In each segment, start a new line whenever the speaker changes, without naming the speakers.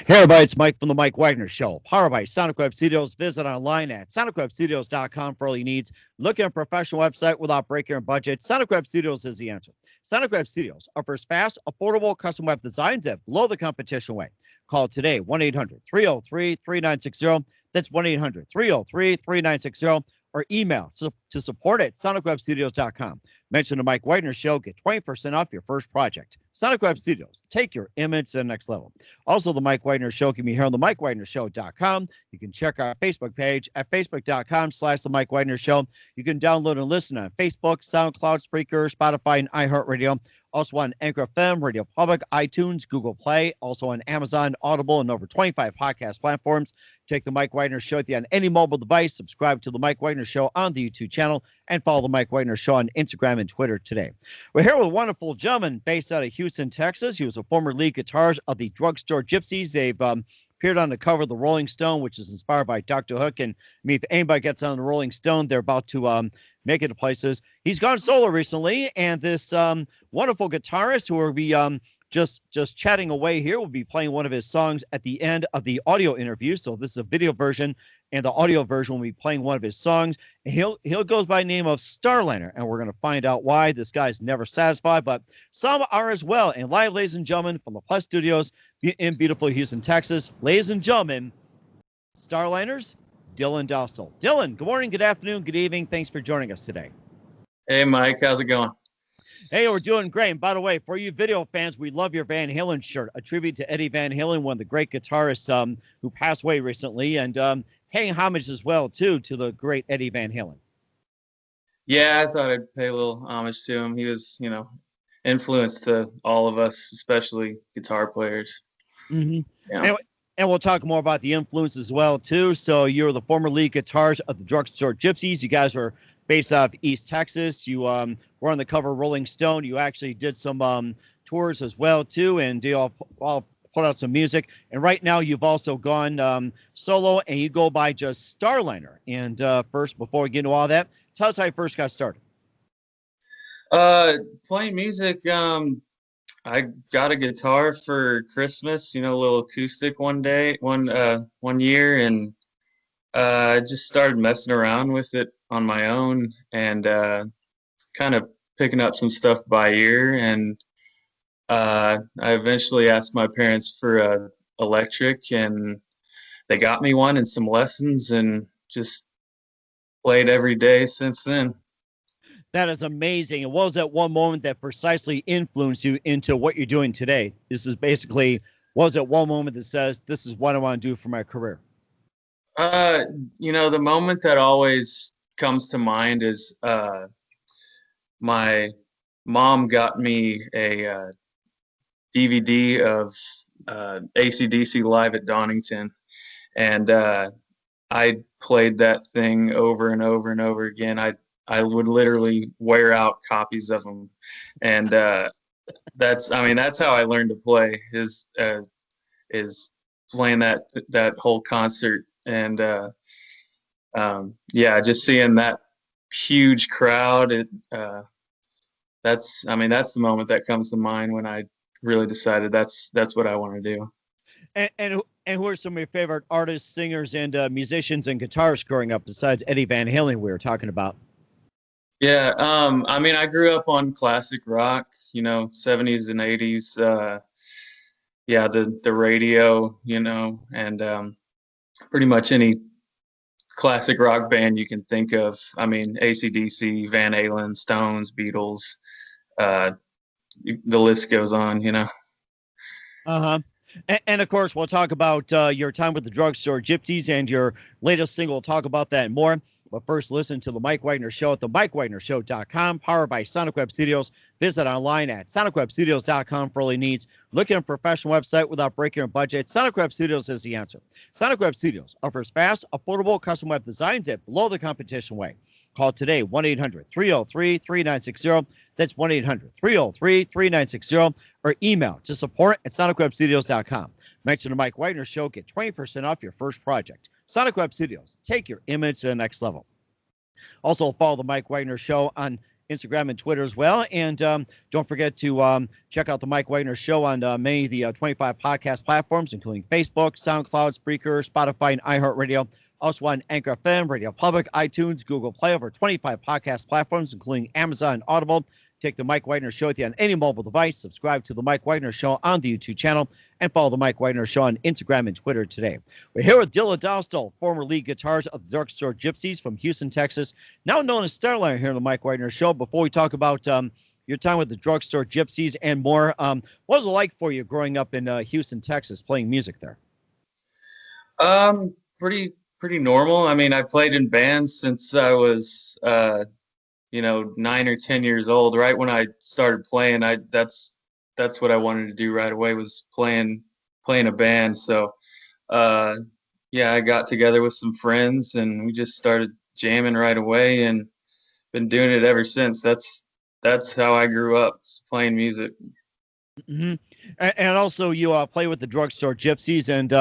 Hey everybody, it's Mike from the Mike Wagner Show, powered by Sonic Web Studios. Visit online at sonicwebstudios.com for all your needs. Look at a professional website without breaking your budget. Sonic Web Studios is the answer. Sonic Web Studios offers fast, affordable custom web designs that blow the competition away. Call today, 1-800-303-3960. That's 1-800-303-3960. Or email to support at sonicwebstudios.com. Mention the Mike Wagner Show. Get 20% off your first project. Sonic Web Studios. Take your image to the next level. Also, the Mike Wagner Show can be here on the MikeWagnerShow.com. You can check our Facebook page at Facebook.com/the Mike Wagner Show. You can download and listen on Facebook, SoundCloud, Spreaker, Spotify, and iHeartRadio. Also on Anchor FM, Radio Public, iTunes, Google Play, also on Amazon, Audible, and over 25 podcast platforms. Take the Mike Wagner Show with you on any mobile device. Subscribe to the Mike Wagner Show on the YouTube channel and follow the Mike Wagner Show on Instagram and Twitter today. We're here with a wonderful gentleman based out of Houston, Texas. He was a former lead guitarist of the Drugstore Gypsies. They've appeared on the cover of the Rolling Stone, which is inspired by Dr. Hook. And I mean, if anybody gets on the Rolling Stone, they're about to make it to places. He's gone solo recently, and this wonderful guitarist who will be just chatting away here will be playing one of his songs at the end of the audio interview. So this is a video version, and the audio version will be playing one of his songs. And he'll goes by the name of Starliner, and we're going to find out why. This guy's never satisfied, but some are as well. And live, ladies and gentlemen, from the Plus Studios in beautiful Houston, Texas, ladies and gentlemen, Starliner's Dillan Dostal. Dillan, good morning, good afternoon, good evening. Thanks for joining us today.
Hey, Mike. How's it going?
Hey, we're doing great. And by the way, for you video fans, we love your Van Halen shirt, a tribute to Eddie Van Halen, one of the great guitarists who passed away recently, and paying homage as well, too, to the great Eddie Van Halen.
Yeah, I thought I'd pay a little homage to him. He was, influence to all of us, especially guitar players.
Mm-hmm. Yeah. And we'll talk more about the influence as well, too. So you're the former lead guitarist of the Drugstore Gypsies. You guys are based out of East Texas. You were on the cover of Rolling Stone. You actually did some tours as well, too, and you all put out some music. And right now you've also gone solo, and you go by just Starliner. And first, before we get into all that, tell us how you first got started.
Playing music, I got a guitar for Christmas, a little acoustic one year, and I just started messing around with it on my own and kind of picking up some stuff by ear. And I eventually asked my parents for electric, and they got me one and some lessons, and just played every day since then.
That is amazing. And what was that one moment that precisely influenced you into what you're doing today? This is basically, what was that one moment that says, this is what I want to do for my career?
The moment that always comes to mind is my mom got me a DVD of AC/DC Live at Donington, and I played that thing over and over and over again. I would literally wear out copies of them, and that's how I learned to play is playing that whole concert. And just seeing that huge crowd, that's the moment that comes to mind when I really decided that's what I want to do.
And who are some of your favorite artists, singers, and musicians and guitarists growing up besides Eddie Van Halen we were talking about?
Yeah, I grew up on classic rock, 70s and 80s. The radio, and pretty much any classic rock band you can think of. AC/DC, Van Halen, Stones, Beatles, the list goes on,
Uh-huh. And of course, we'll talk about your time with the Drugstore Gypsies and your latest single. We'll talk about that and more. But first, listen to the Mike Wagner Show at the MikeWagnerShow.com, powered by Sonic Web Studios. Visit online at SonicWebStudios.com for all your needs. Look at a professional website without breaking your budget. Sonic Web Studios is the answer. Sonic Web Studios offers fast, affordable custom web designs that blow the competition away. Call today, 1-800-303-3960. That's 1-800-303-3960. Or email to support at SonicWebStudios.com. Mention the Mike Wagner Show. Get 20% off your first project. Sonic Web Studios. Take your image to the next level. Also, follow the Mike Wagner Show on Instagram and Twitter as well. And don't forget to check out the Mike Wagner Show on many of the 25 podcast platforms, including Facebook, SoundCloud, Spreaker, Spotify, and iHeartRadio. Also on Anchor FM, Radio Public, iTunes, Google Play, over 25 podcast platforms, including Amazon and Audible. Take the Mike Wagner Show with you on any mobile device. Subscribe to the Mike Wagner Show on the YouTube channel, and follow the Mike Wagner Show on Instagram and Twitter today. We're here with Dillan Dostal, former lead guitarist of the Drugstore Gypsies from Houston, Texas, now known as Starliner here on the Mike Wagner Show. Before we talk about your time with the Drugstore Gypsies and more, what was it like for you growing up in Houston, Texas, playing music there?
Pretty normal. I mean, I played in bands since I was 9 or 10 years old. Right when I started playing, that's what I wanted to do right away, was playing a band. So I got together with some friends and we just started jamming right away, and been doing it ever since. That's how I grew up, playing music.
Mm-hmm. And also you play with the Drugstore Gypsies, and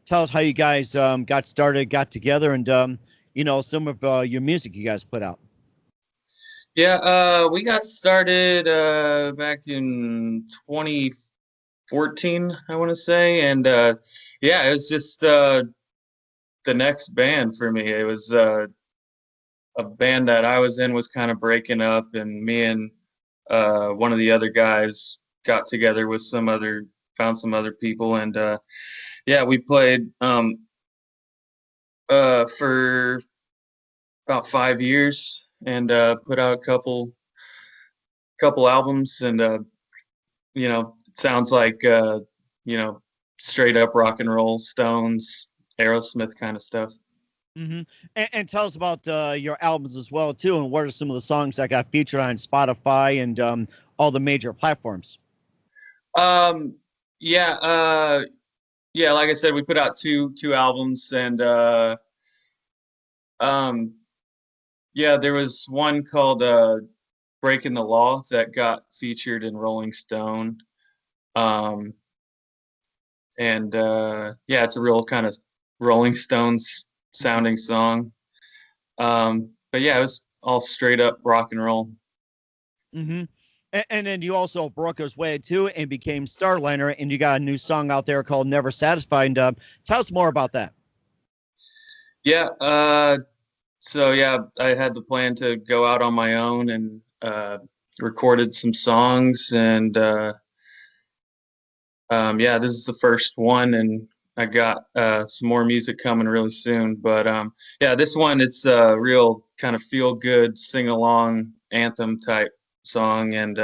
tell us how you guys got started, got together, and some of your music you guys put out.
Yeah, we got started back in 2014, I want to say, and it was just the next band for me. It was a band that I was in was kind of breaking up, and me and one of the other guys got together with found some other people, and we played for about 5 years, and put out a couple albums, and it sounds like straight up rock and roll, Stones, Aerosmith kind of stuff.
Mm-hmm. And tell us about your albums as well too, and what are some of the songs that got featured on Spotify and all the major platforms?
Like I said, we put out two albums, and there was one called Breaking the Law that got featured in Rolling Stone. It's a real kind of Rolling Stones sounding song. It was all straight up rock and roll.
Mm-hmm. And then you also broke his way too and became Starliner, and you got a new song out there called Never Satisfied. Tell us more about that.
I had the plan to go out on my own, and recorded some songs, and this is the first one, and I got some more music coming really soon. But this one, it's a real kind of feel good, sing along anthem type song, and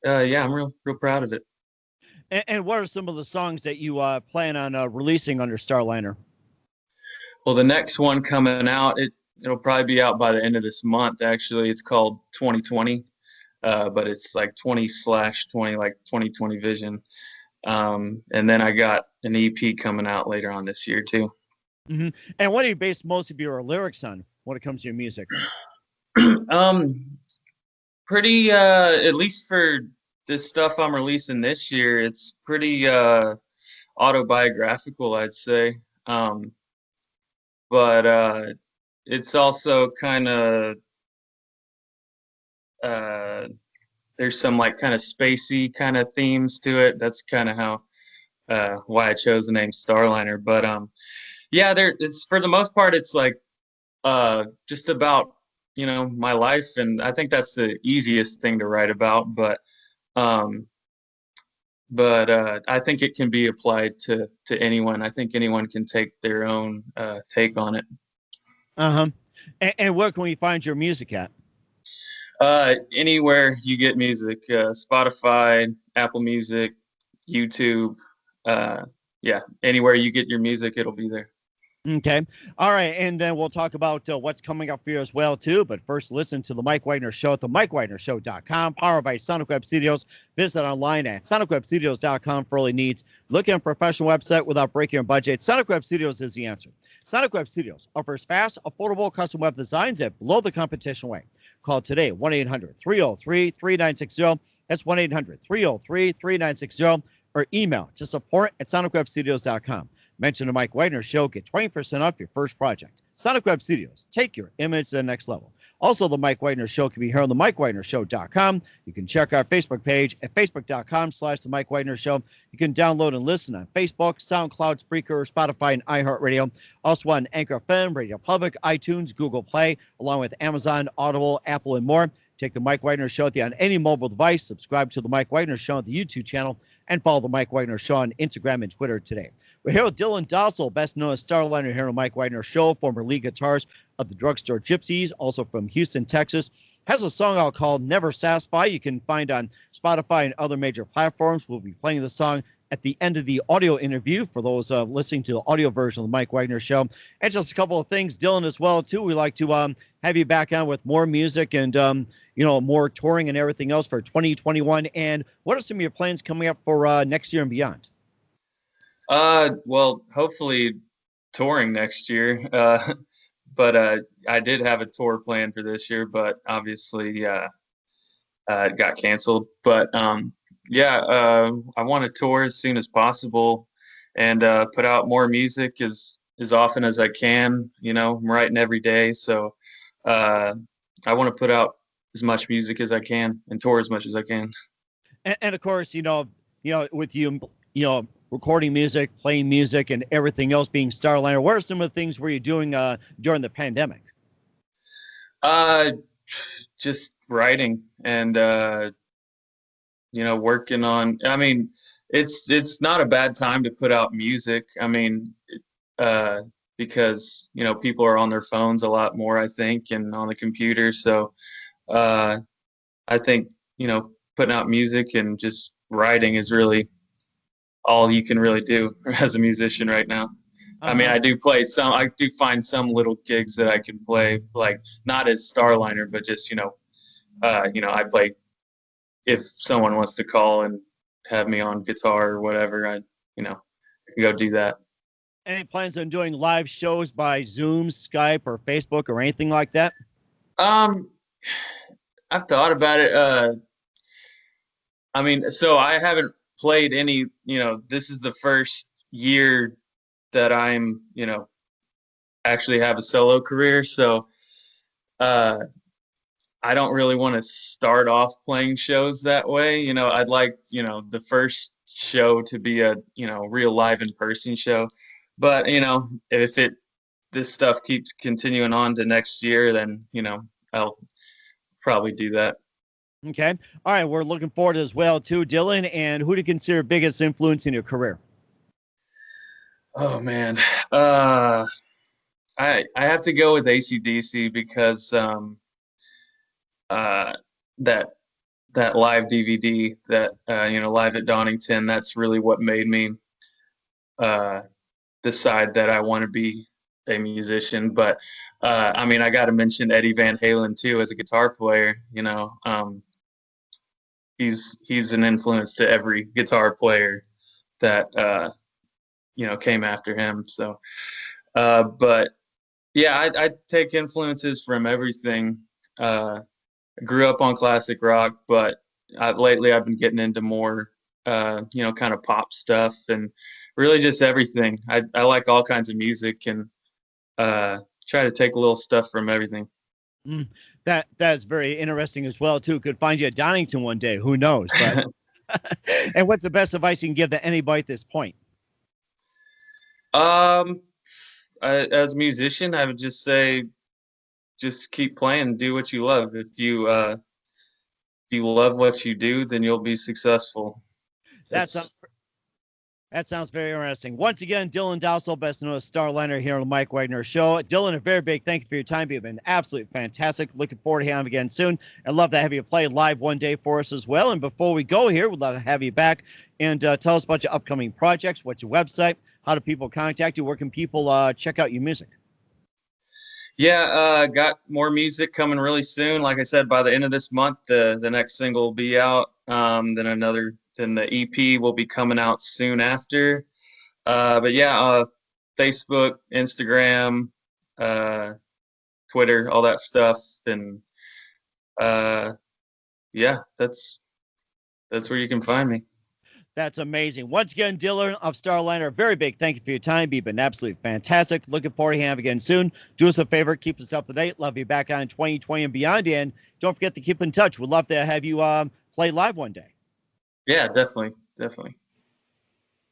I'm real proud of it.
And what are some of the songs that you plan on releasing under Starliner?
Well, the next one coming out, it'll probably be out by the end of this month. Actually, it's called 2020, but it's like 20/20, like 2020 vision. And then I got an EP coming out later on this year too.
Mm-hmm. And what do you base most of your lyrics on when it comes to your music?
Pretty, at least for this stuff I'm releasing this year, it's pretty autobiographical, I'd say. But it's also kind of there's some like kind of spacey kind of themes to it. That's kind of how why I chose the name Starliner. But it's for the most part, it's like just about my life, and I think that's the easiest thing to write about. But I think it can be applied to anyone. I think anyone can take their own take on it.
Uh-huh. And where can we find your music at?
Anywhere you get music, Spotify, Apple Music, YouTube, anywhere you get your music, it'll be there.
Okay. All right. And then we'll talk about what's coming up for you as well, too. But first, listen to the Mike Wagner Show at the MikeWagnerShow.com, powered by Sonic Web Studios. Visit online at SonicWebStudios.com for all your needs. Looking at a professional website without breaking your budget, Sonic Web Studios is the answer. Sonic Web Studios offers fast, affordable custom web designs at below the competition rate. Call today, 1-800-303-3960. That's 1-800-303-3960. Or email to support@SonicWebStudios.com. Mention the Mike Wagner Show. Get 20% off your first project. Sonic Web Studios. Take your image to the next level. Also, the Mike Wagner Show can be heard on the MikeWagnerShow.com. You can check our Facebook page at Facebook.com/the Mike Wagner Show. You can download and listen on Facebook, SoundCloud, Spreaker, Spotify, and iHeartRadio. Also on Anchor FM, Radio Public, iTunes, Google Play, along with Amazon, Audible, Apple, and more. Take the Mike Wagner Show on any mobile device. Subscribe to the Mike Wagner Show on the YouTube channel, and follow the Mike Wagner Show on Instagram and Twitter today. We're here with Dillan Dostal, best known as Starliner, here on the Mike Wagner Show, former lead guitarist of the Drugstore Gypsies, also from Houston, Texas. Has a song out called Never Satisfy. You can find on Spotify and other major platforms. We'll be playing the song at the end of the audio interview for those listening to the audio version of the Mike Wagner Show. And just a couple of things, Dillan, as well, too. We like to have you back on with more music and, more touring and everything else for 2021. And what are some of your plans coming up for next year and beyond?
Well, hopefully touring next year. But I did have a tour planned for this year, but obviously it got canceled. But I want to tour as soon as possible and put out more music as often as I can. I'm writing every day, so I want to put out as much music as I can and tour as much as I can.
And of course, with you, recording music, playing music, and everything else being Starliner, what are some of the things were you doing during the pandemic?
Just writing and working on. I mean, it's not a bad time to put out music. I mean, because people are on their phones a lot more, I think, and on the computer. So I think putting out music and just writing is really all you can really do as a musician right now. I mean, I do find some little gigs that I can play, like not as Starliner, but just, I play if someone wants to call and have me on guitar or whatever, I can go do that.
Any plans on doing live shows by Zoom, Skype, or Facebook or anything like that?
I've thought about it. I mean, so I haven't played any, this is the first year that I'm, actually have a solo career. So I don't really want to start off playing shows that way. I'd like, the first show to be a, real live in person show. But, if this stuff keeps continuing on to next year, then, I'll probably do that.
Okay. All right. We're looking forward as well, too, Dillan. And who do you consider biggest influence in your career?
Oh, man. I have to go with AC/DC because that live DVD that Live at Donington, that's really what made me decide that I want to be a musician. But I mean, I got to mention Eddie Van Halen too as a guitar player. He's an influence to every guitar player that came after him. So but yeah, I take influences from everything. I grew up on classic rock, but lately I've been getting into more kind of pop stuff and really just everything. I like all kinds of music and try to take a little stuff from everything.
That's very interesting as well, too. Could find you at Donington one day. Who knows? But and what's the best advice you can give to anybody at this point?
As a musician, I would just say, just keep playing, do what you love. If you love what you do, then you'll be successful.
That sounds very interesting. Once again, Dillan Dostal, best known as Starliner, here on the Mike Wagner Show. Dillan, a very big thank you for your time. You've been absolutely fantastic. Looking forward to having you again soon. I'd love to have you play live one day for us as well. And before we go here, we'd love to have you back and tell us about your upcoming projects. What's your website? How do people contact you? Where can people check out your music?
Yeah, got more music coming really soon. Like I said, by the end of this month, the next single will be out. Then the EP will be coming out soon after. But yeah, Facebook, Instagram, Twitter, all that stuff. And yeah, that's where you can find me.
That's amazing. Once again, Dillan of Starliner, very big thank you for your time. You've been absolutely fantastic. Looking forward to having you again soon. Do us a favor, keep us up to date. Love you back on 2020 and beyond. And don't forget to keep in touch. We'd love to have you play live one day.
Yeah, definitely. Definitely.